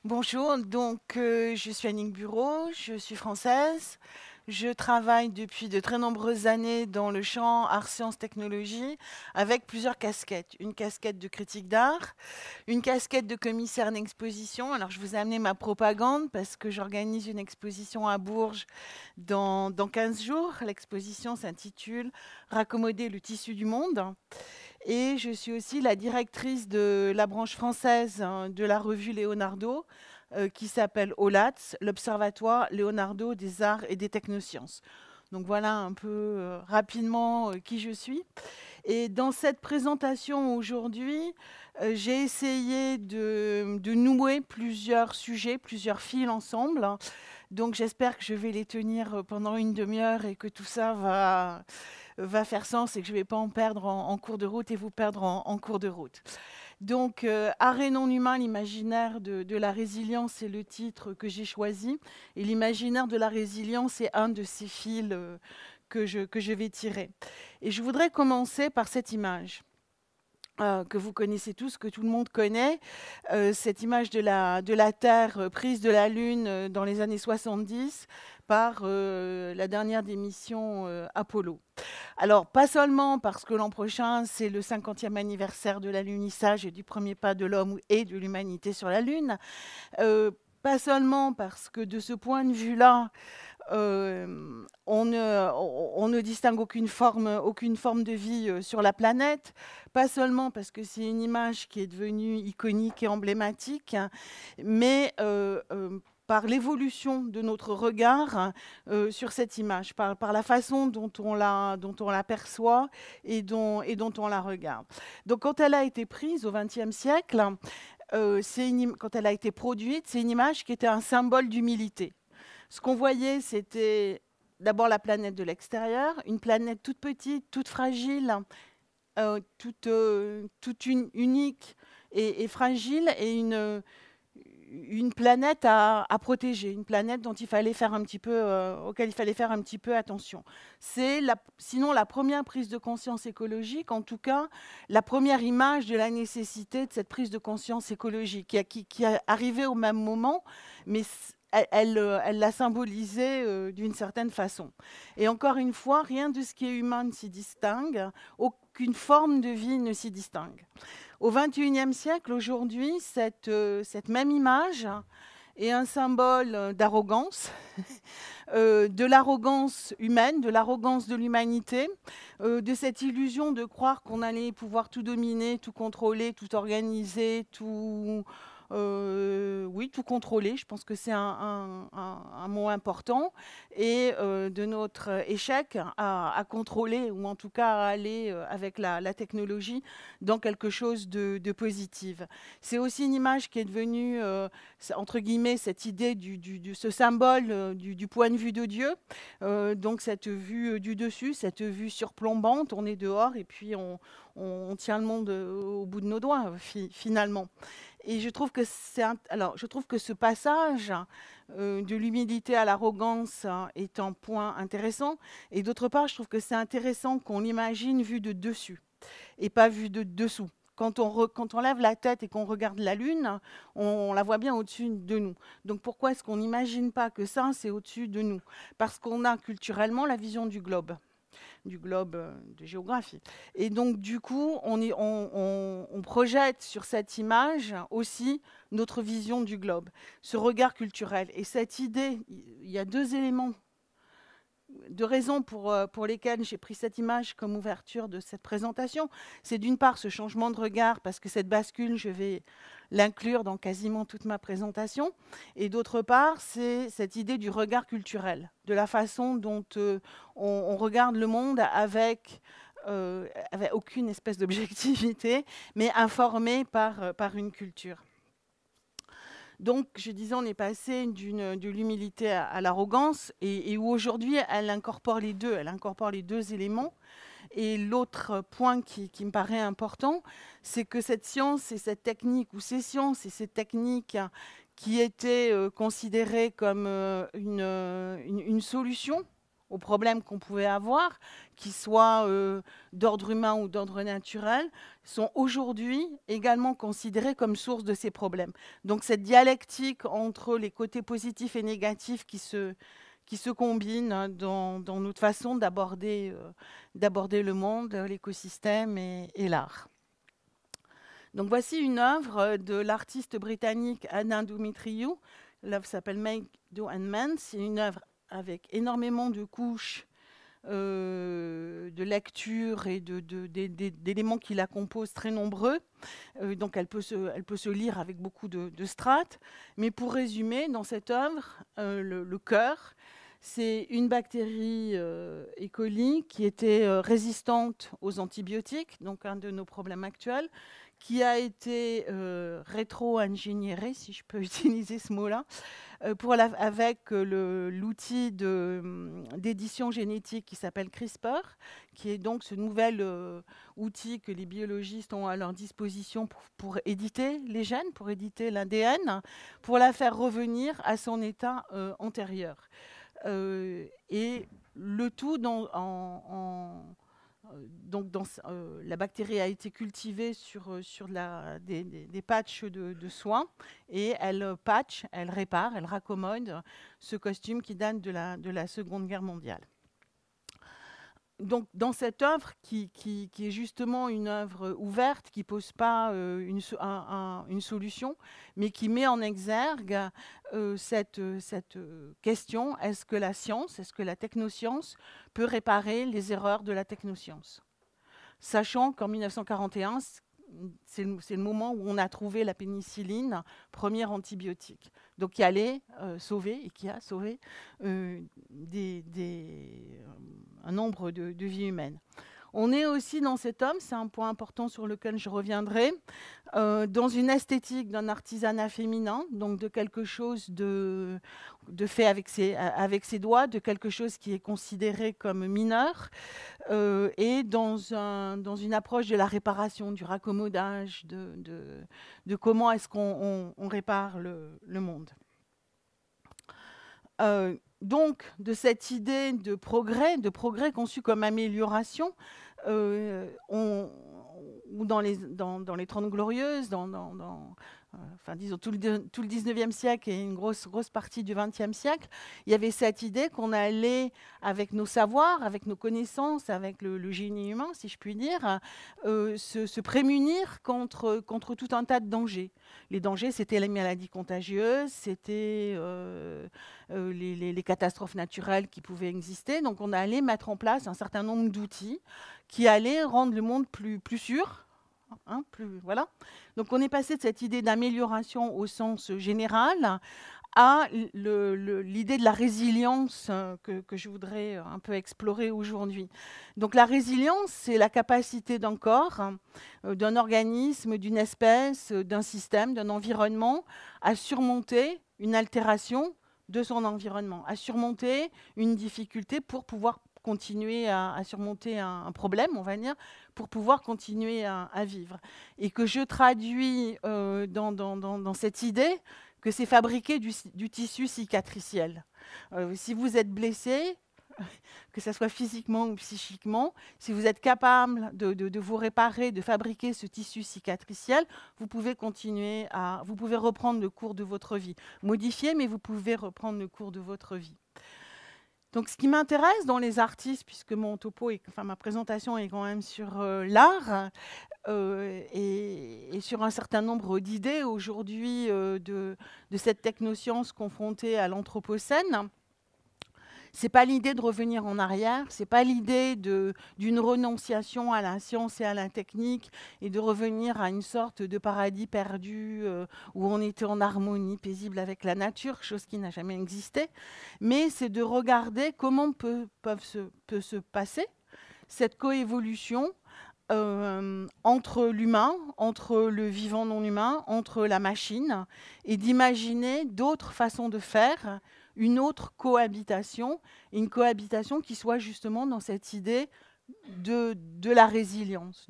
Bonjour, je suis Annick Bureau, je suis française. Je travaille depuis de très nombreuses années dans le champ art, sciences, technologie avec plusieurs casquettes. Une casquette de critique d'art, une casquette de commissaire d'exposition. Alors je vous ai amené ma propagande parce que j'organise une exposition à Bourges dans 15 jours. L'exposition s'intitule Raccommoder le tissu du monde. Et je suis aussi la directrice de la branche française de la revue Leonardo, qui s'appelle OLATS, l'Observatoire Leonardo des arts et des technosciences. Donc voilà un peu rapidement qui je suis. Et dans cette présentation aujourd'hui, j'ai essayé de nouer plusieurs sujets, plusieurs fils ensemble. Donc j'espère que je vais les tenir pendant une demi-heure et que tout ça va faire sens et que je ne vais pas en perdre en cours de route et vous perdre en cours de route. Donc, Art et non humain, l'imaginaire de la résilience, c'est le titre que j'ai choisi. Et l'imaginaire de la résilience est un de ces fils que je vais tirer. Et je voudrais commencer par cette image. Que vous connaissez tous, que tout le monde connaît, cette image de la Terre prise de la Lune dans les années 70 par la dernière des missions Apollo. Alors, pas seulement parce que l'an prochain, c'est le 50e anniversaire de l'alunissage et du premier pas de l'homme et de l'humanité sur la Lune, pas seulement parce que de ce point de vue-là, on ne distingue aucune forme de vie sur la planète, pas seulement parce que c'est une image qui est devenue iconique et emblématique, mais par l'évolution de notre regard sur cette image, par la façon dont on l'aperçoit et dont on la regarde. Donc quand elle a été prise au XXe siècle, quand elle a été produite, c'est une image qui était un symbole d'humilité. Ce qu'on voyait, c'était d'abord la planète de l'extérieur, une planète toute petite, toute fragile, toute unique et fragile, et une planète à protéger, une planète dont il fallait faire un petit peu, auquel il fallait faire un petit peu attention. C'est sinon la première prise de conscience écologique, en tout cas la première image de la nécessité de cette prise de conscience écologique, qui est arrivée au même moment, mais elle l'a symbolisée d'une certaine façon. Et encore une fois, rien de ce qui est humain ne s'y distingue, aucune forme de vie ne s'y distingue. Au XXIe siècle, aujourd'hui, cette même image est un symbole d'arrogance, de l'arrogance humaine, de l'arrogance de l'humanité, de cette illusion de croire qu'on allait pouvoir tout dominer, tout contrôler, tout organiser, tout contrôler. Je pense que c'est un mot important. Et de notre échec à contrôler, ou en tout cas à aller avec la technologie dans quelque chose de positif. C'est aussi une image qui est devenue, entre guillemets, cette idée ce symbole du point de vue de Dieu. Donc cette vue du dessus, cette vue surplombante, on est dehors et puis on tient le monde au bout de nos doigts, finalement. Et je trouve que je trouve que ce passage de l'humilité à l'arrogance est un point intéressant. Et d'autre part, je trouve que c'est intéressant qu'on l'imagine vu de dessus et pas vu de dessous. Quand on lève la tête et qu'on regarde la Lune, on la voit bien au-dessus de nous. Donc pourquoi est-ce qu'on n'imagine pas que ça, c'est au-dessus de nous? Parce qu'on a culturellement la vision du globe de géographie. Et donc, du coup, on projette sur cette image aussi notre vision du globe, ce regard culturel. Et cette idée, il y a deux éléments, deux raisons pour lesquelles j'ai pris cette image comme ouverture de cette présentation. C'est d'une part ce changement de regard, parce que cette bascule, je vais l'inclure dans quasiment toute ma présentation. Et d'autre part, c'est cette idée du regard culturel, de la façon dont on regarde le monde avec aucune espèce d'objectivité, mais informé par une culture. Donc, je disais, on est passé de l'humilité à l'arrogance, et où aujourd'hui, elle incorpore les deux éléments. Et l'autre point qui me paraît important, c'est que cette science et cette technique, ou ces sciences et ces techniques qui étaient considérées comme une solution aux problèmes qu'on pouvait avoir, qu'ils soient d'ordre humain ou d'ordre naturel, sont aujourd'hui également considérés comme source de ces problèmes. Donc cette dialectique entre les côtés positifs et négatifs qui se combinent dans notre façon d'aborder le monde, l'écosystème et l'art. Donc voici une œuvre de l'artiste britannique Anna Dumitriou. L'œuvre s'appelle Make, Do and Mend. C'est une œuvre avec énormément de couches de lecture et d'éléments qui la composent très nombreux. Donc elle peut se lire avec beaucoup de strates. Mais pour résumer, dans cette œuvre, le cœur, c'est une bactérie E. coli qui était résistante aux antibiotiques, donc un de nos problèmes actuels, qui a été rétro-ingénierée, si je peux utiliser ce mot-là, avec l'outil d'édition génétique qui s'appelle CRISPR, qui est donc ce nouvel outil que les biologistes ont à leur disposition pour éditer les gènes, pour éditer l'ADN, pour la faire revenir à son état antérieur. Et le tout la bactérie a été cultivée sur des patchs de soins et elle répare, elle raccommode ce costume qui date de la Seconde Guerre mondiale. Donc, dans cette œuvre, qui est justement une œuvre ouverte, qui ne pose pas une solution, mais qui met en exergue cette question, est-ce que la science, est-ce que la technoscience peut réparer les erreurs de la technoscience? Sachant qu'en 1941, c'est le moment où on a trouvé la pénicilline, premier antibiotique. Donc qui allait sauver, et qui a sauvé un nombre de vies humaines. On est aussi dans cet homme, c'est un point important sur lequel je reviendrai, dans une esthétique d'un artisanat féminin, donc de quelque chose de fait avec ses doigts, de quelque chose qui est considéré comme mineur, et dans une approche de la réparation, du raccommodage, de comment est-ce qu'on répare le monde. Donc, de cette idée de progrès conçu comme amélioration, ou dans les 30 Glorieuses, enfin, disons, tout le 19e siècle et une grosse partie du 20e siècle, il y avait cette idée qu'on allait, avec nos savoirs, avec nos connaissances, avec le génie humain, si je puis dire, se prémunir contre tout un tas de dangers. Les dangers, c'était les maladies contagieuses, c'était les catastrophes naturelles qui pouvaient exister. Donc, on allait mettre en place un certain nombre d'outils qui allaient rendre le monde plus sûr. Voilà. Donc on est passé de cette idée d'amélioration au sens général à l'idée de la résilience que je voudrais un peu explorer aujourd'hui. Donc la résilience, c'est la capacité d'un corps, d'un organisme, d'une espèce, d'un système, d'un environnement à surmonter une altération de son environnement, à surmonter une difficulté pour pouvoir continuer à surmonter un problème, on va dire, pour pouvoir continuer à vivre. Et que je traduis dans cette idée que c'est fabriquer du tissu cicatriciel. Si vous êtes blessé, que ce soit physiquement ou psychiquement, si vous êtes capable de vous réparer, de fabriquer ce tissu cicatriciel, vous pouvez reprendre le cours de votre vie. Modifier, mais vous pouvez reprendre le cours de votre vie. Donc, ce qui m'intéresse dans les artistes, puisque ma présentation est quand même sur l'art et sur un certain nombre d'idées aujourd'hui de cette technoscience confrontée à l'anthropocène, c'est pas l'idée de revenir en arrière, c'est pas l'idée d'une renonciation à la science et à la technique et de revenir à une sorte de paradis perdu où on était en harmonie paisible avec la nature, chose qui n'a jamais existé, mais c'est de regarder comment peut se passer cette coévolution entre l'humain, entre le vivant non humain, entre la machine, et d'imaginer d'autres façons de faire, une autre cohabitation, une cohabitation qui soit justement dans cette idée de la résilience,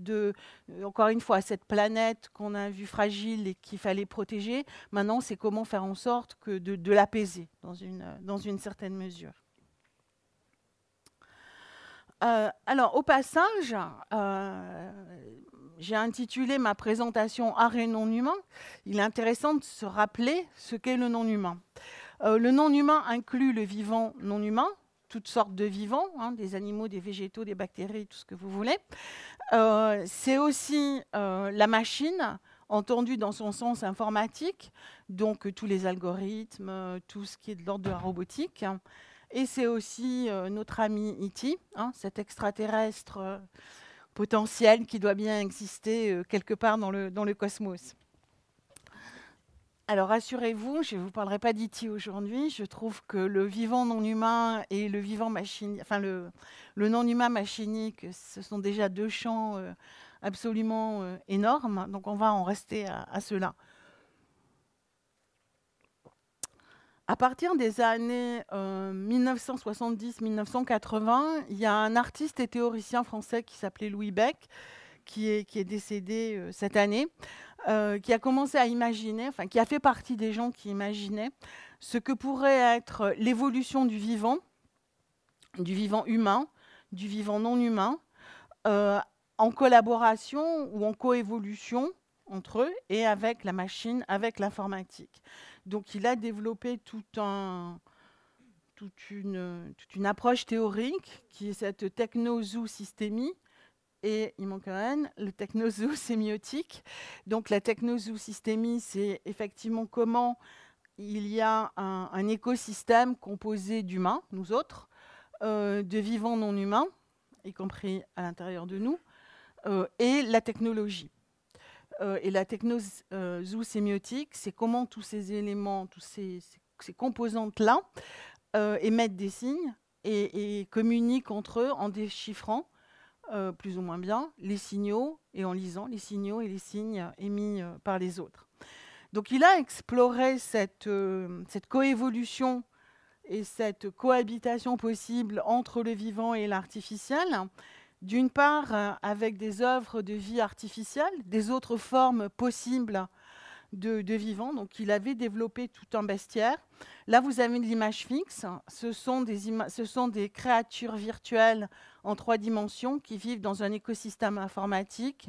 encore une fois, cette planète qu'on a vue fragile et qu'il fallait protéger, maintenant c'est comment faire en sorte de l'apaiser dans une certaine mesure. Alors, au passage, j'ai intitulé ma présentation Art et non-humain. Il est intéressant de se rappeler ce qu'est le non-humain. Le non-humain inclut le vivant non-humain, toutes sortes de vivants, hein, des animaux, des végétaux, des bactéries, tout ce que vous voulez. C'est aussi la machine, entendue dans son sens informatique, donc tous les algorithmes, tout ce qui est de l'ordre de la robotique. Et c'est aussi notre ami E.T., hein, cet extraterrestre potentiel qui doit bien exister quelque part dans le cosmos. Alors rassurez-vous, je ne vous parlerai pas d'E.T. aujourd'hui. Je trouve que le vivant non humain et le vivant machinique, enfin le non humain machinique, ce sont déjà deux champs absolument énormes. Donc on va en rester à cela. À partir des années 1970-1980, il y a un artiste et théoricien français qui s'appelait Louis Beck, qui est décédé cette année, qui a commencé à imaginer, enfin qui a fait partie des gens qui imaginaient ce que pourrait être l'évolution du vivant humain, du vivant non humain, en collaboration ou en coévolution entre eux et avec la machine, avec l'informatique. Donc il a développé toute une approche théorique qui est cette technozoosystémie, et il manque un, le technozoosémiotique. Donc la technozoosystémie, c'est effectivement comment il y a un écosystème composé d'humains, nous autres, de vivants non humains, y compris à l'intérieur de nous, et la technologie. Et la technozoosémiotique, c'est comment tous ces éléments, toutes ces composantes-là émettent des signes et communiquent entre eux en déchiffrant plus ou moins bien les signaux et en lisant les signaux et les signes émis par les autres. Donc il a exploré cette coévolution et cette cohabitation possible entre le vivant et l'artificiel, d'une part avec des œuvres de vie artificielle, des autres formes possibles de vivants. Donc il avait développé tout un bestiaire. Là, vous avez de l'image fixe. Ce sont des créatures virtuelles en 3 dimensions qui vivent dans un écosystème informatique.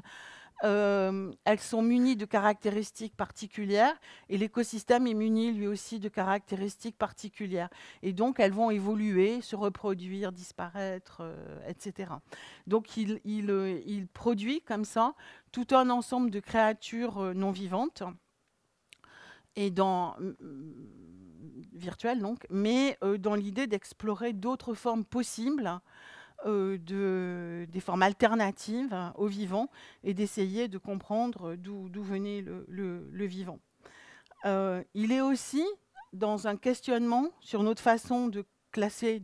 Elles sont munies de caractéristiques particulières et l'écosystème est muni lui aussi de caractéristiques particulières. Et donc, elles vont évoluer, se reproduire, disparaître, etc. Donc, il produit comme ça tout un ensemble de créatures non vivantes et virtuelles, donc, mais dans l'idée d'explorer d'autres formes possibles, des formes alternatives aux vivants et d'essayer de comprendre d'où venait le vivant. Il est aussi dans un questionnement sur notre façon de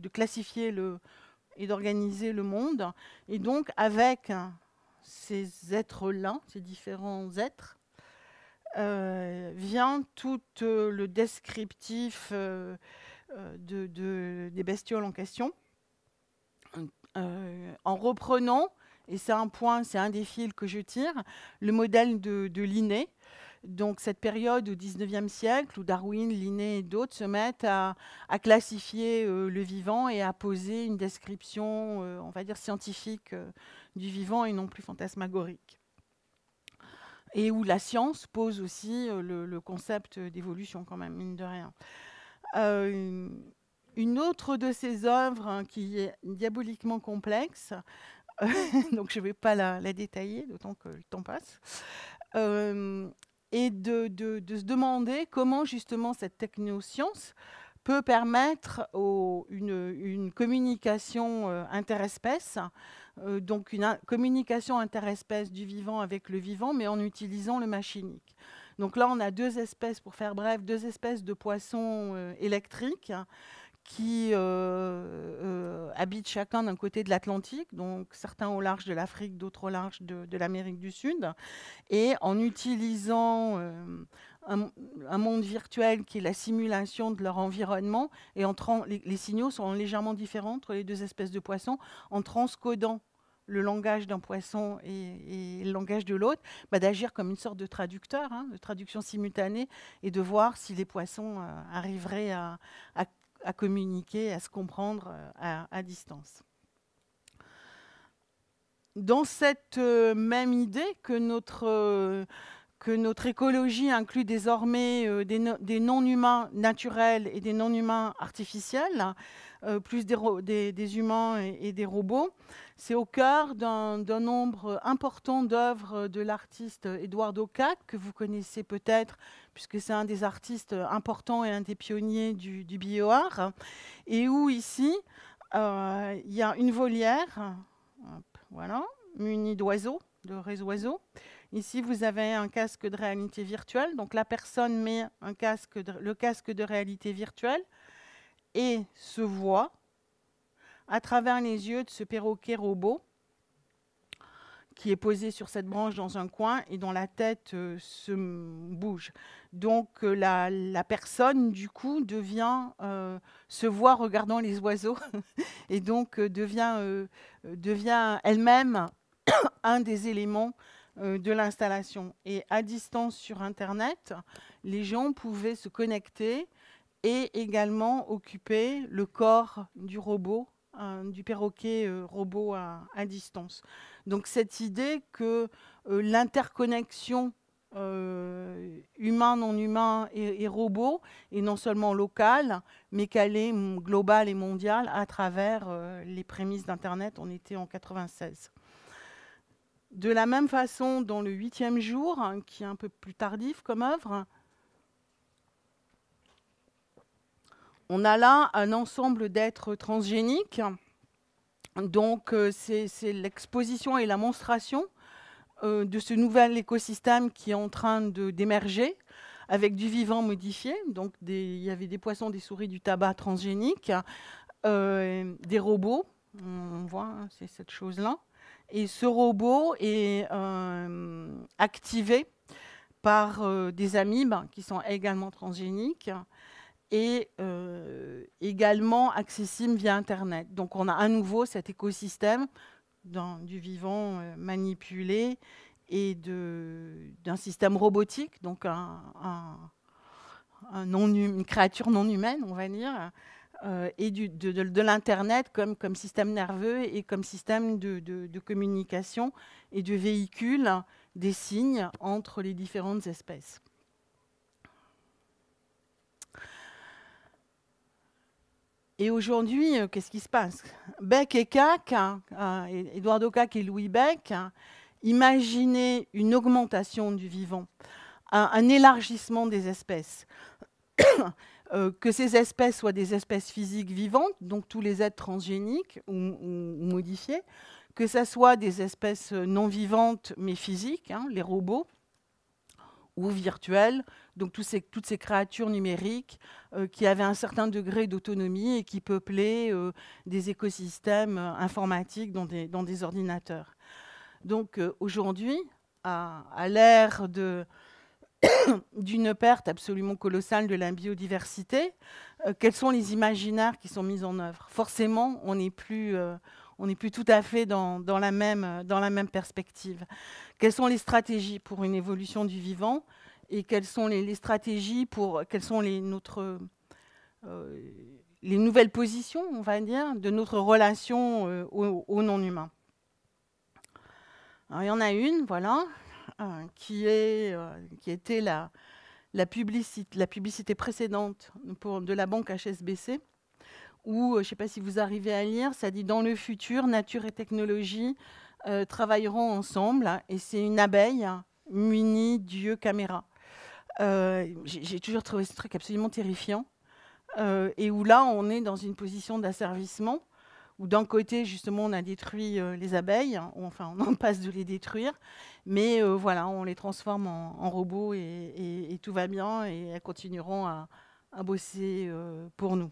classifier et d'organiser le monde. Et donc, avec ces êtres-là, ces différents êtres, vient tout le descriptif des bestioles en question. En reprenant, et c'est un des fils que je tire, le modèle de Linné. Donc cette période au XIXe siècle où Darwin, Linné et d'autres se mettent à classifier le vivant et à poser une description, on va dire scientifique du vivant et non plus fantasmagorique. Et où la science pose aussi le concept d'évolution quand même, mine de rien. Une autre de ses œuvres hein, qui est diaboliquement complexe, donc je ne vais pas la détailler, d'autant que le temps passe, et de se demander comment justement cette technoscience peut permettre une communication interespèce, donc une communication interespèce du vivant avec le vivant, mais en utilisant le machinique. Donc là, on a 2 espèces, pour faire bref, 2 espèces de poissons électriques qui habitent chacun d'un côté de l'Atlantique, donc certains au large de l'Afrique, d'autres au large de l'Amérique du Sud, et en utilisant un monde virtuel qui est la simulation de leur environnement, et les signaux sont légèrement différents entre les 2 espèces de poissons, en transcodant le langage d'un poisson et le langage de l'autre, d'agir comme une sorte de traducteur, hein, de traduction simultanée, et de voir si les poissons arriveraient à communiquer, à se comprendre à distance. dans cette même idée que notre écologie inclut désormais des non-humains naturels et des non-humains artificiels, plus des humains et des robots. C'est au cœur d'un nombre important d'œuvres de l'artiste Eduardo Kac, que vous connaissez peut-être, puisque c'est un des artistes importants et un des pionniers du bioart, et où ici, il y a une volière, hop, voilà, munie d'oiseaux, de réseaux. Ici, vous avez un casque de réalité virtuelle. Donc, la personne met le casque de réalité virtuelle et se voit à travers les yeux de ce perroquet robot qui est posé sur cette branche dans un coin et dont la tête se bouge. Donc, la personne, du coup, se voit regardant les oiseaux et donc devient elle-même un des éléments de l'installation. Et à distance sur Internet, les gens pouvaient se connecter et également occuper le corps du robot, du perroquet robot à distance. Donc cette idée que l'interconnexion humain, non humain et robot est non seulement locale, mais qu'elle est globale et mondiale à travers les prémices d'Internet. On était en 96. De la même façon, dans le 8e jour, qui est un peu plus tardif comme œuvre, on a là un ensemble d'êtres transgéniques. Donc, c'est l'exposition et la monstration de ce nouvel écosystème qui est en train d'émerger avec du vivant modifié. Donc, il y avait des poissons, des souris, du tabac transgénique, des robots. On voit, hein, c'est cette chose-là. Et ce robot est activé par des amibes qui sont également transgéniques et également accessibles via Internet. Donc on a à nouveau cet écosystème du vivant manipulé et d'un système robotique, donc une créature non humaine, on va dire, et de l'Internet comme système nerveux et comme système de communication et de véhicule des signes entre les différentes espèces. Et aujourd'hui, qu'est-ce qui se passe? Beck et Kac, Eduardo Kac et Louis Beck, imaginaient une augmentation du vivant, un élargissement des espèces. Que ces espèces soient des espèces physiques vivantes, donc tous les êtres transgéniques ou modifiés, que ce soit des espèces non vivantes mais physiques, hein, les robots, ou virtuelles, donc toutes ces créatures numériques qui avaient un certain degré d'autonomie et qui peuplaient des écosystèmes informatiques dans des ordinateurs. Donc aujourd'hui, à l'ère d'une perte absolument colossale de la biodiversité, quels sont les imaginaires qui sont mis en œuvre? Forcément, on n'est plus tout à fait dans la même perspective. Quelles sont les stratégies pour une évolution du vivant et quelles sont les stratégies quelles sont les nouvelles positions, on va dire, de notre relation au non-humain? Alors, il y en a une, voilà, qui était la publicité précédente de la banque HSBC, où, je ne sais pas si vous arrivez à lire, ça dit « Dans le futur, nature et technologie travailleront ensemble ». Et c'est une abeille munie d'yeux caméra. J'ai toujours trouvé ce truc absolument terrifiant. Et où là, on est dans une position d'asservissement, où d'un côté, justement, on a détruit les abeilles, enfin, on en passe de les détruire, mais voilà, on les transforme en robots et tout va bien, et elles continueront à bosser pour nous.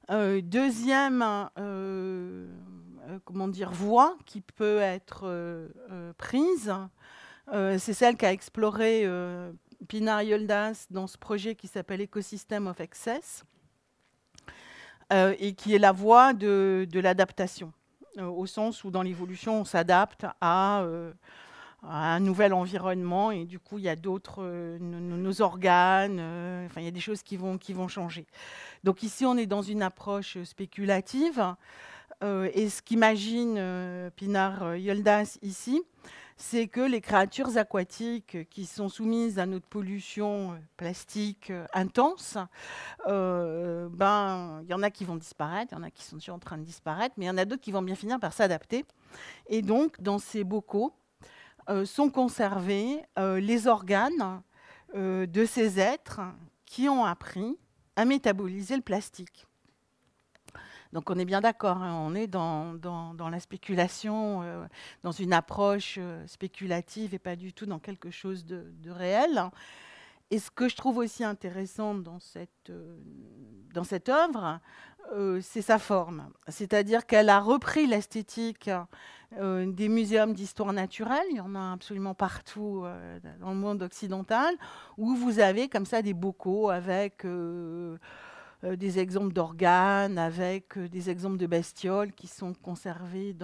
Deuxième voie qui peut être prise, c'est celle qu'a explorée Pinar Yoldas dans ce projet qui s'appelle Ecosystem of Access, et qui est la voie de l'adaptation, au sens où dans l'évolution, on s'adapte à un nouvel environnement, et du coup, il y a nos organes, enfin, il y a des choses qui vont changer. Donc ici, on est dans une approche spéculative, Et ce qu'imagine Pinar Yildiz ici, c'est que les créatures aquatiques qui sont soumises à notre pollution plastique intense, ben, il y en a qui vont disparaître, il y en a qui sont déjà en train de disparaître, mais il y en a d'autres qui vont bien finir par s'adapter. Et donc, dans ces bocaux, sont conservés les organes de ces êtres qui ont appris à métaboliser le plastique. Donc on est bien d'accord, hein, on est dans la spéculation, dans une approche spéculative et pas du tout dans quelque chose de réel. Et ce que je trouve aussi intéressant dans cette œuvre, c'est sa forme. C'est-à-dire qu'elle a repris l'esthétique des muséums d'histoire naturelle, il y en a absolument partout dans le monde occidental, où vous avez comme ça des bocaux avec des exemples d'organes, avec des exemples de bestioles qui sont conservés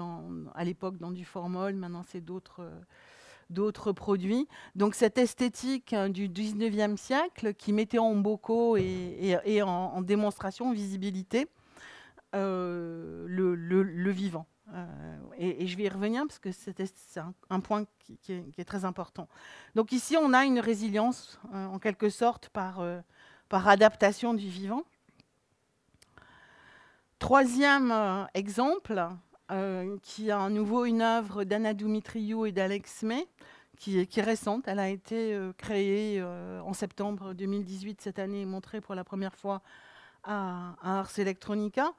à l'époque dans du formol, maintenant c'est d'autres produits. Donc cette esthétique du 19e siècle qui mettait en bocaux et en démonstration, en visibilité, le vivant. Et je vais y revenir parce que c'est un point qui est très important. Donc ici, on a une résilience, en quelque sorte, par adaptation du vivant. Troisième exemple, qui est à nouveau une œuvre d'Anna Dumitriou et d'Alex May, qui est récente. Elle a été créée en septembre 2018, cette année, et montrée pour la première fois à Ars Electronica,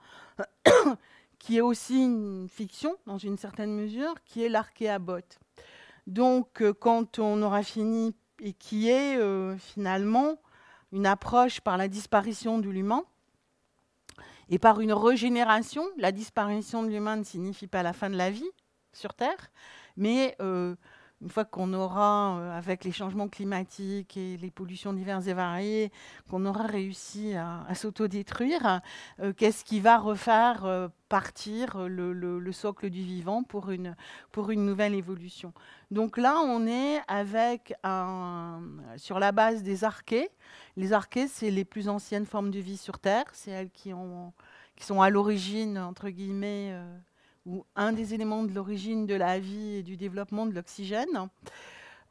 qui est aussi une fiction, dans une certaine mesure, qui est l'Archéabot. Donc, quand on aura fini, et qui est finalement une approche par la disparition de l'humain, et par une régénération. La disparition de l'humain ne signifie pas la fin de la vie sur Terre, mais une fois qu'on aura, avec les changements climatiques et les pollutions diverses et variées, qu'on aura réussi à s'autodétruire, qu'est-ce qui va refaire partir le socle du vivant pour une nouvelle évolution. Donc là, on est avec sur la base des archées. Les archées, c'est les plus anciennes formes de vie sur Terre. C'est elles qui sont à l'origine, entre guillemets, ou un des éléments de l'origine de la vie et du développement de l'oxygène,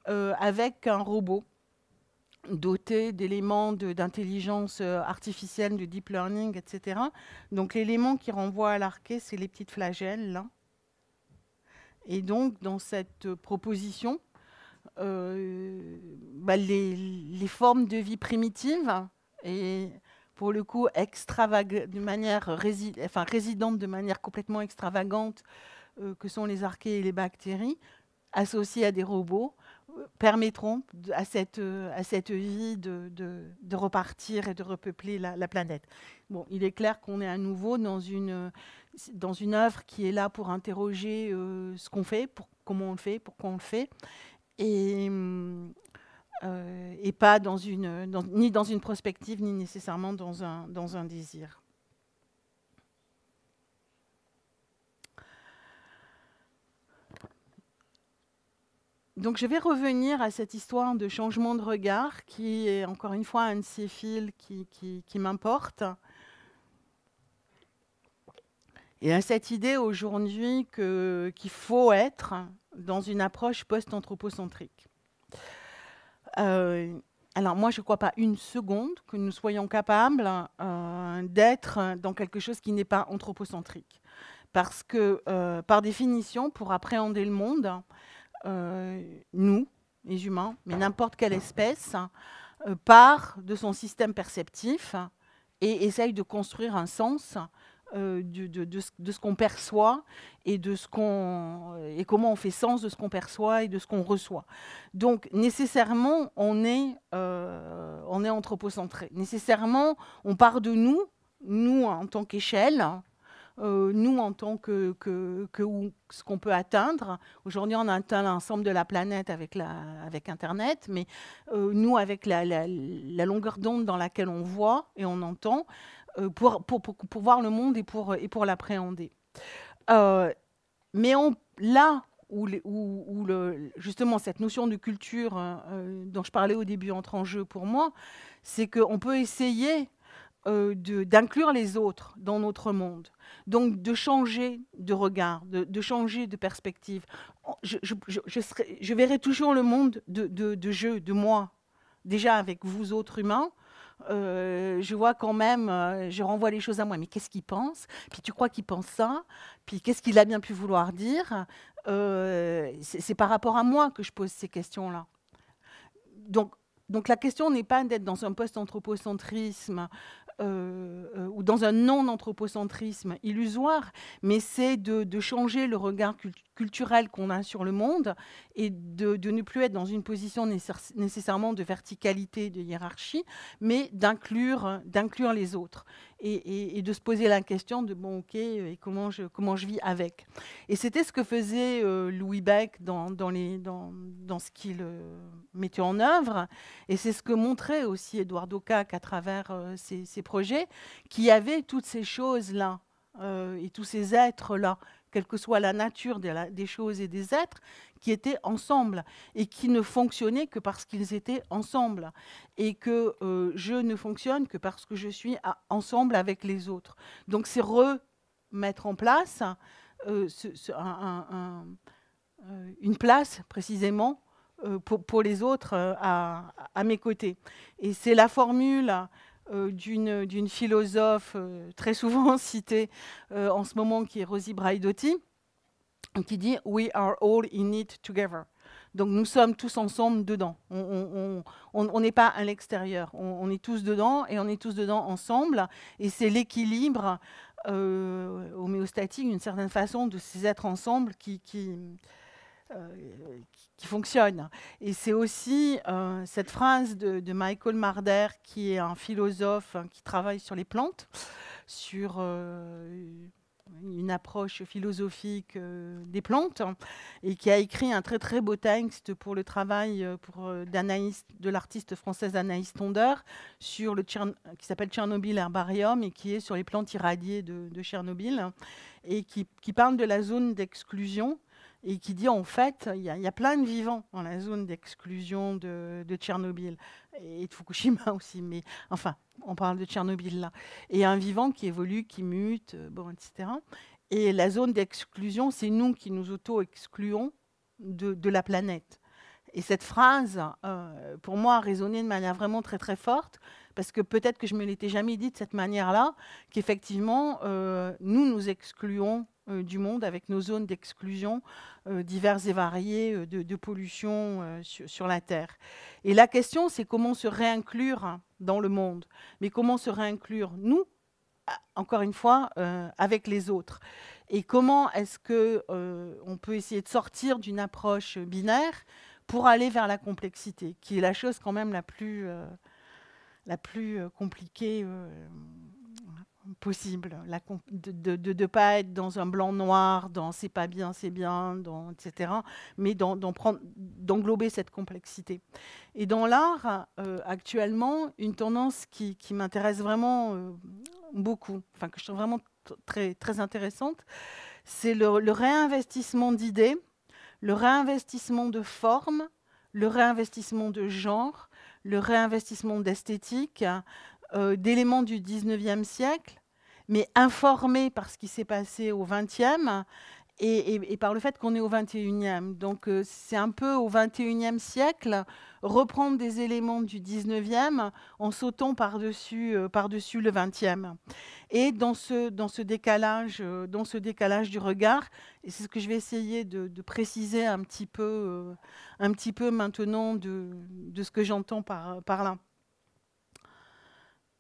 avec un robot doté d'éléments d'intelligence artificielle, de deep learning, etc. Donc l'élément qui renvoie à l'archée, c'est les petites flagelles, là. Et donc, dans cette proposition, les formes de vie primitives, et pour le coup résidentes de manière complètement extravagante, que sont les archées et les bactéries, associées à des robots, permettront à cette vie de repartir et de repeupler la planète. Bon, il est clair qu'on est à nouveau dans une œuvre qui est là pour interroger ce qu'on fait, comment on le fait, pourquoi on le fait, et pas ni dans une prospective, ni nécessairement dans un désir. Donc je vais revenir à cette histoire de changement de regard, qui est encore une fois un de ces fils qui m'importe. Et à cette idée aujourd'hui qu'il faut être dans une approche post-anthropocentrique. Alors moi, je ne crois pas une seconde que nous soyons capables d'être dans quelque chose qui n'est pas anthropocentrique. Parce que, par définition, pour appréhender le monde, nous, les humains, mais n'importe quelle espèce, part de son système perceptif et essaye de construire un sens de ce qu'on perçoit et comment on fait sens de ce qu'on perçoit et de ce qu'on reçoit. Donc nécessairement, on est anthropocentré. Nécessairement, on part de nous en tant qu'échelle, nous en tant que ce qu'on peut atteindre. Aujourd'hui, on atteint l'ensemble de la planète avec Internet, mais nous, avec la longueur d'onde dans laquelle on voit et on entend, pour voir le monde et pour l'appréhender. Mais là où justement cette notion de culture dont je parlais au début entre en jeu pour moi, c'est qu'on peut essayer d'inclure les autres dans notre monde. Donc de changer de regard, de changer de perspective. Je verrai toujours le monde de jeu, de moi, déjà avec vous autres humains. Je vois quand même, je renvoie les choses à moi. Mais qu'est-ce qu'il pense? Puis tu crois qu'il pense ça? Puis qu'est-ce qu'il a bien pu vouloir dire? C'est par rapport à moi que je pose ces questions-là. Donc la question n'est pas d'être dans un post-anthropocentrisme ou dans un non-anthropocentrisme illusoire, mais c'est de changer le regard culturel qu'on a sur le monde et de ne plus être dans une position nécessairement de verticalité, de hiérarchie, mais d'inclure les autres et de se poser la question de bon, ok, et comment je vis avec. Et c'était ce que faisait Louis Beck dans ce qu'il mettait en œuvre, et c'est ce que montrait aussi Eduardo Kac à travers ses projets, qui avaient toutes ces choses-là et tous ces êtres-là, quelle que soit la nature des choses et des êtres, qui étaient ensemble et qui ne fonctionnaient que parce qu'ils étaient ensemble. Et que je ne fonctionne que parce que je suis ensemble avec les autres. Donc c'est remettre en place une place précisément pour les autres à mes côtés. Et c'est la formule d'une philosophe très souvent citée en ce moment, qui est Rosi Braidotti, qui dit « We are all in it together ». Donc nous sommes tous ensemble dedans. On n'est pas à l'extérieur. On est tous dedans et on est tous dedans ensemble. Et c'est l'équilibre homéostatique, d'une certaine façon, de ces êtres ensemble qui fonctionne. Et c'est aussi cette phrase de Michael Marder, qui est un philosophe qui travaille sur les plantes, sur une approche philosophique des plantes, et qui a écrit un très très beau texte pour le travail de l'artiste française Anaïs Tonder, sur qui s'appelle Tchernobyl Herbarium, et qui est sur les plantes irradiées de Tchernobyl, et qui parle de la zone d'exclusion, et qui dit en fait, il y a plein de vivants dans la zone d'exclusion de Tchernobyl, et de Fukushima aussi, mais enfin, on parle de Tchernobyl là. Et un vivant qui évolue, qui mute, bon, etc. Et la zone d'exclusion, c'est nous qui nous auto-excluons de la planète. Et cette phrase, pour moi, a résonné de manière vraiment très très forte, parce que peut-être que je ne me l'étais jamais dit de cette manière-là, qu'effectivement, nous nous excluons du monde avec nos zones d'exclusion diverses et variées de pollution sur la Terre. Et la question, c'est comment se réinclure dans le monde. Mais comment se réinclure, nous, encore une fois, avec les autres. Et comment est-ce qu'on peut essayer de sortir d'une approche binaire pour aller vers la complexité, qui est la chose quand même la plus compliquée possible, de ne pas être dans un blanc-noir, dans c'est pas bien, c'est bien, etc., mais d'englober cette complexité. Et dans l'art, actuellement, une tendance qui m'intéresse vraiment beaucoup, enfin que je trouve vraiment très, très intéressante, c'est le réinvestissement d'idées, le réinvestissement de formes, le réinvestissement de genre, le réinvestissement d'esthétique, d'éléments du 19e siècle, mais informés par ce qui s'est passé au 20e et par le fait qu'on est au 21e. Donc c'est un peu au 21e siècle, reprendre des éléments du 19e en sautant par-dessus le 20e. Et dans ce décalage du regard, et c'est ce que je vais essayer de préciser un petit peu maintenant de ce que j'entends par là.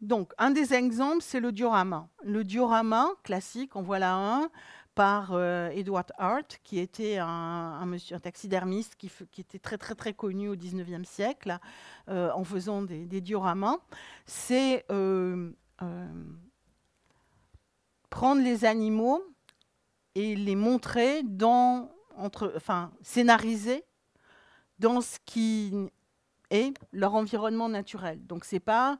Donc, un des exemples, c'est le diorama. Le diorama classique, en voilà un, par Edward Hart, qui était un taxidermiste qui était très, très, très connu au 19e siècle, en faisant des dioramas. C'est prendre les animaux et les montrer scénariser dans ce qui est leur environnement naturel. Donc, c'est pas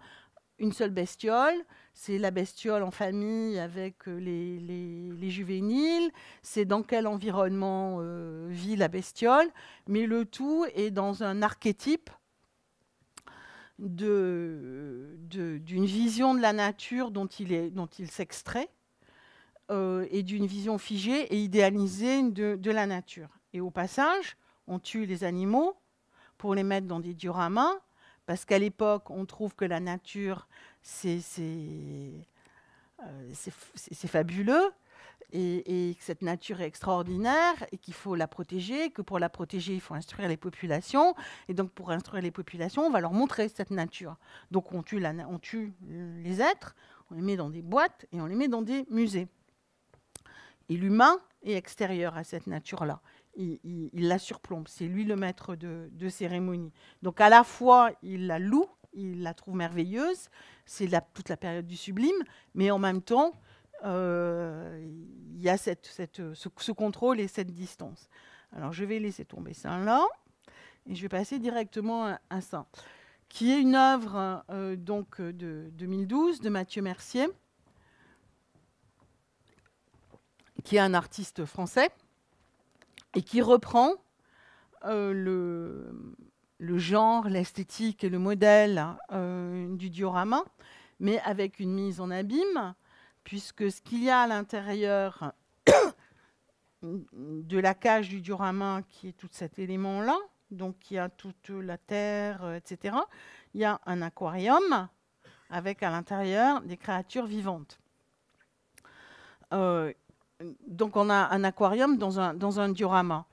une seule bestiole, c'est la bestiole en famille avec les juvéniles, c'est dans quel environnement vit la bestiole, mais le tout est dans un archétype d'une vision de la nature dont il s'extrait, et d'une vision figée et idéalisée de la nature. Et au passage, on tue les animaux pour les mettre dans des dioramas, parce qu'à l'époque, on trouve que la nature, c'est fabuleux, et que cette nature est extraordinaire, et qu'il faut la protéger, que pour la protéger, il faut instruire les populations, et donc pour instruire les populations, on va leur montrer cette nature. Donc on tue les êtres, on les met dans des boîtes, et on les met dans des musées. Et l'humain est extérieur à cette nature-là. Il la surplombe. C'est lui le maître de cérémonie. Donc à la fois, il la loue, il la trouve merveilleuse, c'est toute la période du sublime, mais en même temps, il y a ce contrôle et cette distance. Alors je vais laisser tomber ça là, et je vais passer directement à ça, qui est une œuvre donc de 2012 de Mathieu Mercier, qui est un artiste français, et qui reprend le genre, l'esthétique et le modèle du diorama, mais avec une mise en abîme, puisque ce qu'il y a à l'intérieur de la cage du diorama, qui est tout cet élément-là, donc il y a toute la terre, etc., il y a un aquarium avec à l'intérieur des créatures vivantes. Donc on a un aquarium dans un diorama.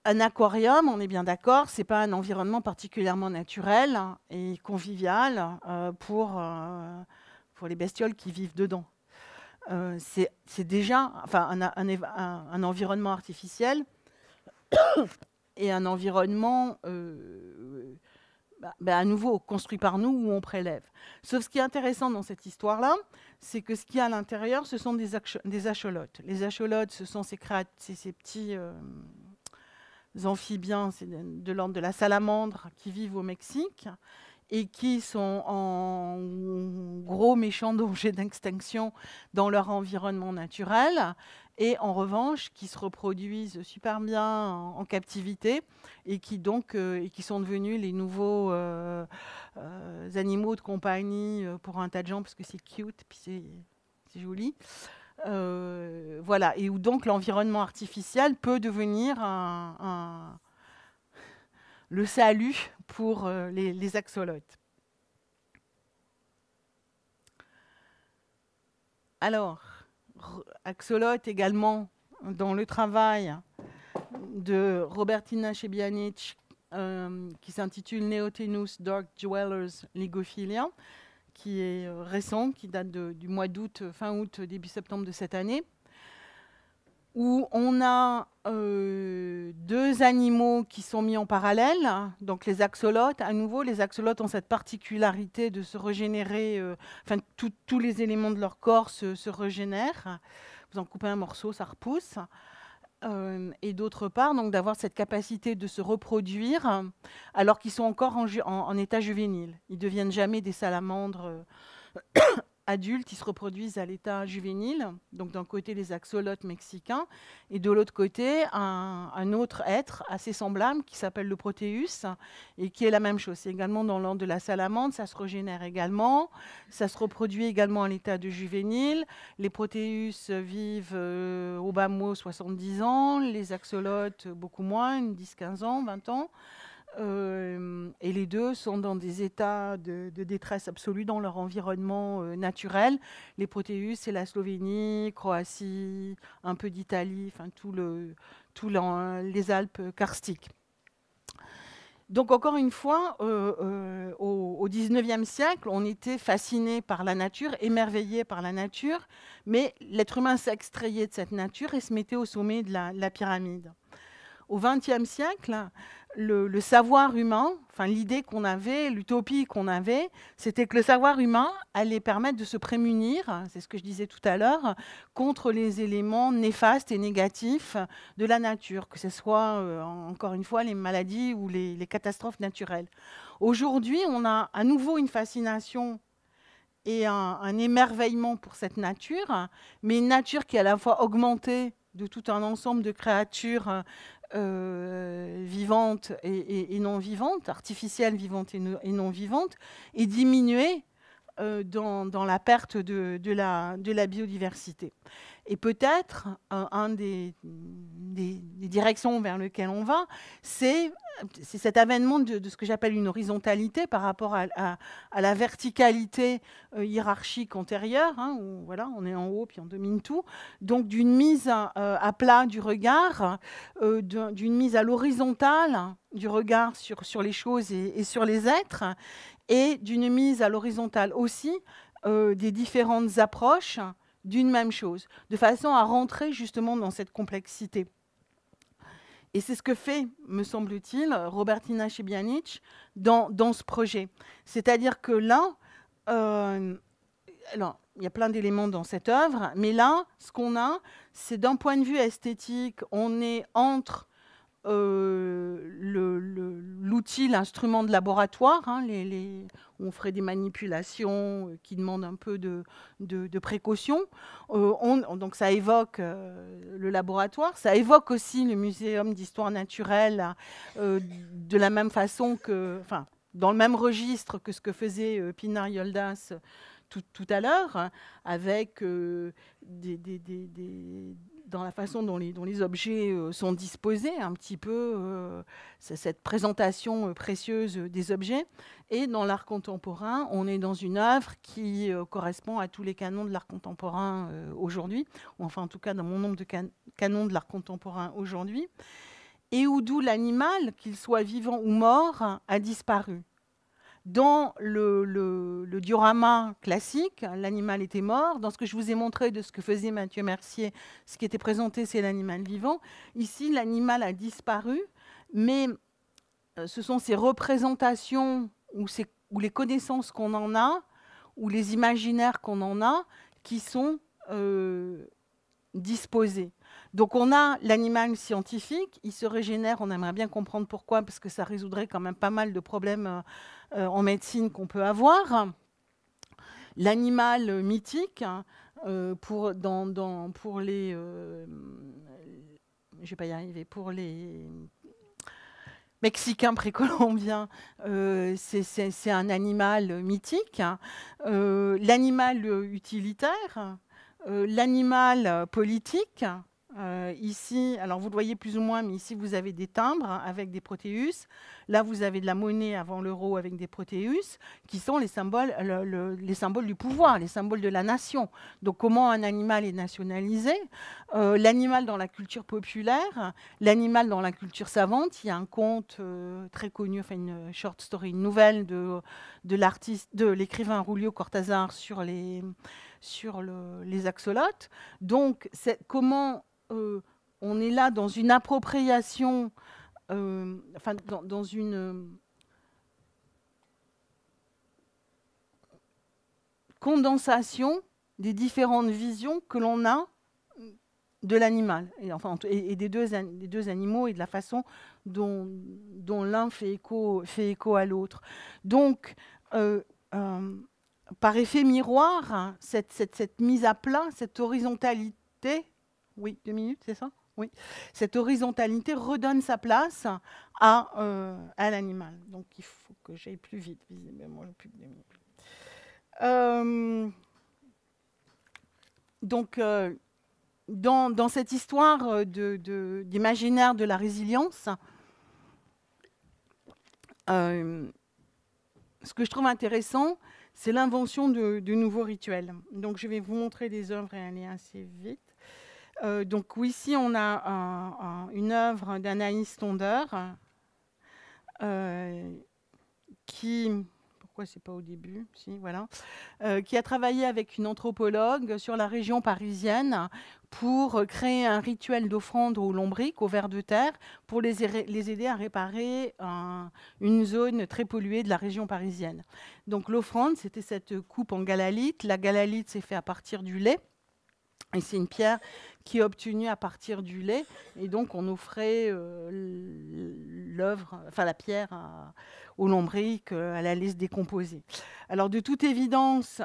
Un aquarium, on est bien d'accord, c'est pas un environnement particulièrement naturel et convivial pour les bestioles qui vivent dedans. C'est déjà un environnement artificiel et un environnement à nouveau construit par nous, où on prélève. Sauf ce qui est intéressant dans cette histoire-là, c'est que ce qu'il y a à l'intérieur, ce sont des acholotes. Les acholotes, ce sont ces petits amphibiens, c'est de l'ordre de la salamandre, qui vivent au Mexique et qui sont en gros méchants danger d'extinction dans leur environnement naturel, et en revanche qui se reproduisent super bien en captivité, et qui donc qui sont devenus les nouveaux animaux de compagnie pour un tas de gens, parce que c'est cute, puis c'est joli. Voilà, et où donc l'environnement artificiel peut devenir le salut pour les axolotes. Alors, axolote également dans le travail de Robertina Shebianic, qui s'intitule Neotenus Dark Dwellers Ligophilia, qui est récent, qui date du mois d'août, fin août, début septembre de cette année, où on a deux animaux qui sont mis en parallèle. Donc les axolotes, à nouveau, les axolotes ont cette particularité de se régénérer, tous les éléments de leur corps se régénèrent. Vous en coupez un morceau, ça repousse. Et d'autre part, donc d'avoir cette capacité de se reproduire alors qu'ils sont encore en état juvénile. Ils ne deviennent jamais des salamandres adultes, ils se reproduisent à l'état juvénile. Donc d'un côté les axolotes mexicains, et de l'autre côté un autre être assez semblable qui s'appelle le Proteus, et qui est la même chose. C'est également dans l'ordre de la salamandre, ça se régénère également, ça se reproduit également à l'état de juvénile. Les Proteus vivent au bas mot 70 ans, les axolotes beaucoup moins, 10-15 ans, 20 ans. Et les deux sont dans des états de détresse absolue dans leur environnement naturel. Les Proteus, c'est la Slovénie, Croatie, un peu d'Italie, enfin les Alpes karstiques. Donc encore une fois, au XIXe siècle, on était fasciné par la nature, émerveillé par la nature, mais l'être humain s'extrayait de cette nature et se mettait au sommet de la pyramide. Au XXe siècle, le savoir humain, enfin l'idée qu'on avait, l'utopie qu'on avait, c'était que le savoir humain allait permettre de se prémunir, c'est ce que je disais tout à l'heure, contre les éléments néfastes et négatifs de la nature, que ce soit, encore une fois, les maladies ou les catastrophes naturelles. Aujourd'hui, on a à nouveau une fascination et un émerveillement pour cette nature, mais une nature qui est à la fois augmentée de tout un ensemble de créatures vivantes et non vivantes, artificielles vivantes et non vivantes, et diminuer dans la perte de la biodiversité. Et peut-être un des directions vers lesquelles on va, c'est cet avènement de ce que j'appelle une horizontalité par rapport à la verticalité hiérarchique antérieure, hein, où voilà, on est en haut puis on domine tout. Donc d'une mise à plat du regard, d'une mise à l'horizontale du regard sur les choses et sur les êtres, et d'une mise à l'horizontale aussi des différentes approches d'une même chose, de façon à rentrer justement dans cette complexité. Et c'est ce que fait, me semble-t-il, Robertina Shebianic dans ce projet. C'est-à-dire que là, alors, il y a plein d'éléments dans cette œuvre, mais là, ce qu'on a, c'est d'un point de vue esthétique, on est entre l'outil, l'instrument de laboratoire, hein, où on ferait des manipulations qui demandent un peu de précaution. Donc ça évoque le laboratoire, ça évoque aussi le Muséum d'histoire naturelle, de la même façon que, enfin, dans le même registre que ce que faisait Pinar Yoldas tout à l'heure, avec dans la façon dont les objets sont disposés, un petit peu cette présentation précieuse des objets. Et dans l'art contemporain, on est dans une œuvre qui correspond à tous les canons de l'art contemporain aujourd'hui, ou enfin en tout cas dans mon nombre de canons de l'art contemporain aujourd'hui, et où d'où l'animal, qu'il soit vivant ou mort, a disparu. Dans le diorama classique, l'animal était mort. Dans ce que je vous ai montré de ce que faisait Mathieu Mercier, ce qui était présenté, c'est l'animal vivant. Ici, l'animal a disparu, mais ce sont ces représentations ou les connaissances qu'on en a, ou les imaginaires qu'on en a, qui sont disposés. Donc on a l'animal scientifique, il se régénère, on aimerait bien comprendre pourquoi, parce que ça résoudrait quand même pas mal de problèmes en médecine qu'on peut avoir. L'animal mythique, pour les... je vais pas y arriver, pour les Mexicains précolombiens, c'est un animal mythique. L'animal utilitaire, l'animal politique. Ici, alors vous le voyez plus ou moins, mais ici vous avez des timbres avec des protéus. Là, vous avez de la monnaie avant l'euro avec des protéus, qui sont les symboles, les symboles du pouvoir, les symboles de la nation. Donc, comment un animal est nationalisé? L'animal dans la culture populaire, l'animal dans la culture savante. Il y a un conte très connu, enfin une short story, une nouvelle de l'écrivain Julio Cortázar sur les axolotes. Donc, comment on est là dans une appropriation, enfin dans une condensation des différentes visions que l'on a de l'animal, et des deux animaux, et de la façon dont l'un fait écho à l'autre. Donc, par effet miroir, hein, cette mise à plat, cette horizontalité, oui, 2 minutes, c'est ça? Oui. Cette horizontalité redonne sa place à l'animal. Donc il faut que j'aille plus vite, visiblement, plus que 2 minutes. Donc, dans cette histoire d'imaginaire de la résilience, ce que je trouve intéressant, c'est l'invention de nouveaux rituels. Donc, je vais vous montrer des œuvres et aller assez vite. Donc, ici, on a une œuvre d'Anaïs Tondeur qui... Pourquoi c'est pas au début? Si, voilà. Qui a travaillé avec une anthropologue sur la région parisienne pour créer un rituel d'offrande aux lombrics, aux vers de terre, pour les aider à réparer une zone très polluée de la région parisienne. Donc l'offrande, c'était cette coupe en galalite. La galalite, c'est fait à partir du lait. Et c'est une pierre qui est obtenue à partir du lait. Et donc, on offrait l'œuvre, enfin la pierre au lombric, elle allait se décomposer. Alors de toute évidence,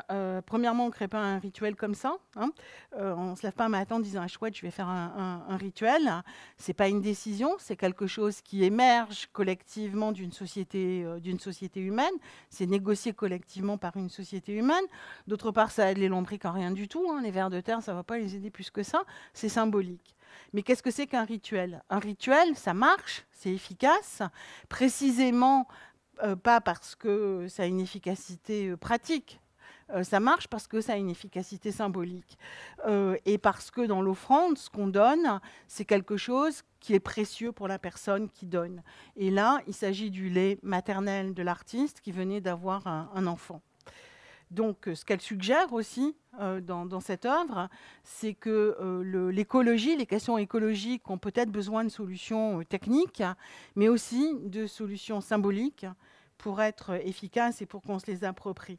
premièrement, on ne crée pas un rituel comme ça, hein. On ne se lève pas un matin en disant « Ah chouette, je vais faire un rituel ». Ce n'est pas une décision, c'est quelque chose qui émerge collectivement d'une société humaine. C'est négocié collectivement par une société humaine. D'autre part, ça aide les lombrics en rien du tout, hein. Les vers de terre, ça ne va pas les aider plus que ça. C'est symbolique. Mais qu'est-ce que c'est qu'un rituel? Un rituel, ça marche, c'est efficace, précisément pas parce que ça a une efficacité pratique. Ça marche parce que ça a une efficacité symbolique. Et parce que dans l'offrande, ce qu'on donne, c'est quelque chose qui est précieux pour la personne qui donne. Et là, il s'agit du lait maternel de l'artiste qui venait d'avoir un enfant. Donc, ce qu'elle suggère aussi dans cette œuvre, c'est que l'écologie, les questions écologiques ont peut-être besoin de solutions techniques, mais aussi de solutions symboliques pour être efficaces et pour qu'on se les approprie.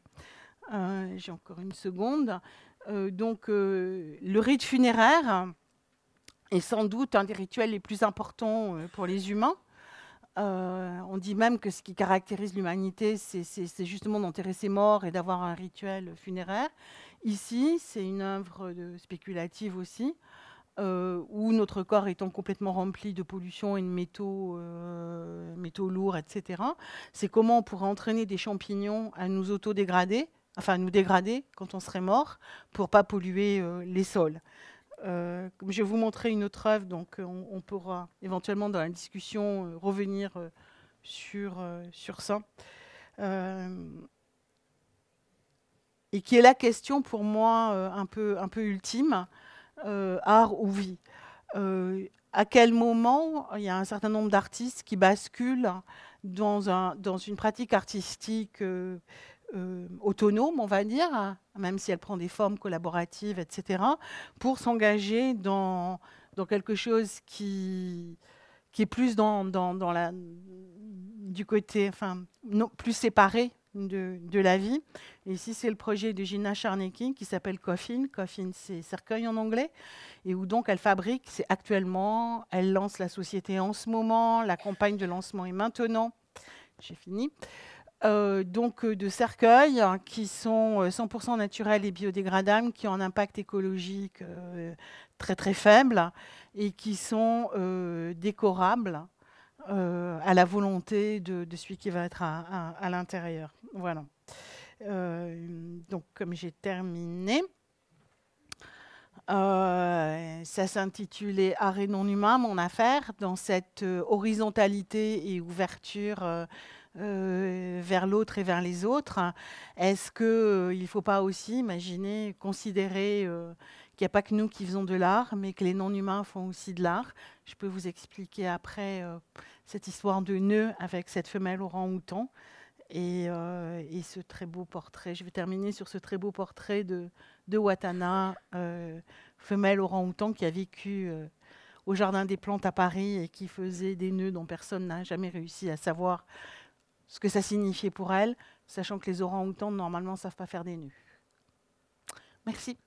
J'ai encore une seconde. Le rite funéraire est sans doute un des rituels les plus importants pour les humains. On dit même que ce qui caractérise l'humanité, c'est justement d'enterrer ses morts et d'avoir un rituel funéraire. Ici, c'est une œuvre spéculative aussi, où notre corps étant complètement rempli de pollution et de métaux lourds, etc. C'est comment on pourrait entraîner des champignons à nous autodégrader, enfin à nous dégrader quand on serait mort, pour ne pas polluer les sols. Comme je vais vous montrer une autre œuvre, donc on pourra éventuellement dans la discussion revenir sur ça. Et qui est la question pour moi un peu ultime, art ou vie. À quel moment il y a un certain nombre d'artistes qui basculent dans une pratique artistique autonome, on va dire, même si elle prend des formes collaboratives, etc., pour s'engager dans quelque chose qui est plus du côté, enfin, non, plus séparé de la vie. Et ici, c'est le projet de Gina Charnecki qui s'appelle Coffin. Coffin, c'est cercueil en anglais. Et où donc elle fabrique, c'est actuellement, elle lance la société en ce moment, la campagne de lancement est maintenant. J'ai fini. De cercueils qui sont 100% naturels et biodégradables, qui ont un impact écologique très très faible et qui sont décorables à la volonté de celui qui va être à l'intérieur. Voilà. Donc, comme j'ai terminé, ça s'intitulait « Art et non humain, mon affaire », dans cette horizontalité et ouverture vers l'autre et vers les autres. Est-ce qu'il ne faut pas aussi imaginer, considérer qu'il n'y a pas que nous qui faisons de l'art, mais que les non-humains font aussi de l'art? Je peux vous expliquer après cette histoire de nœud avec cette femelle orang-outan et ce très beau portrait. Je vais terminer sur ce très beau portrait de Watana, femelle orang-outan qui a vécu au Jardin des Plantes à Paris et qui faisait des nœuds dont personne n'a jamais réussi à savoir ce que ça signifiait pour elle, sachant que les orang-outans, normalement, ne savent pas faire des nœuds. Merci.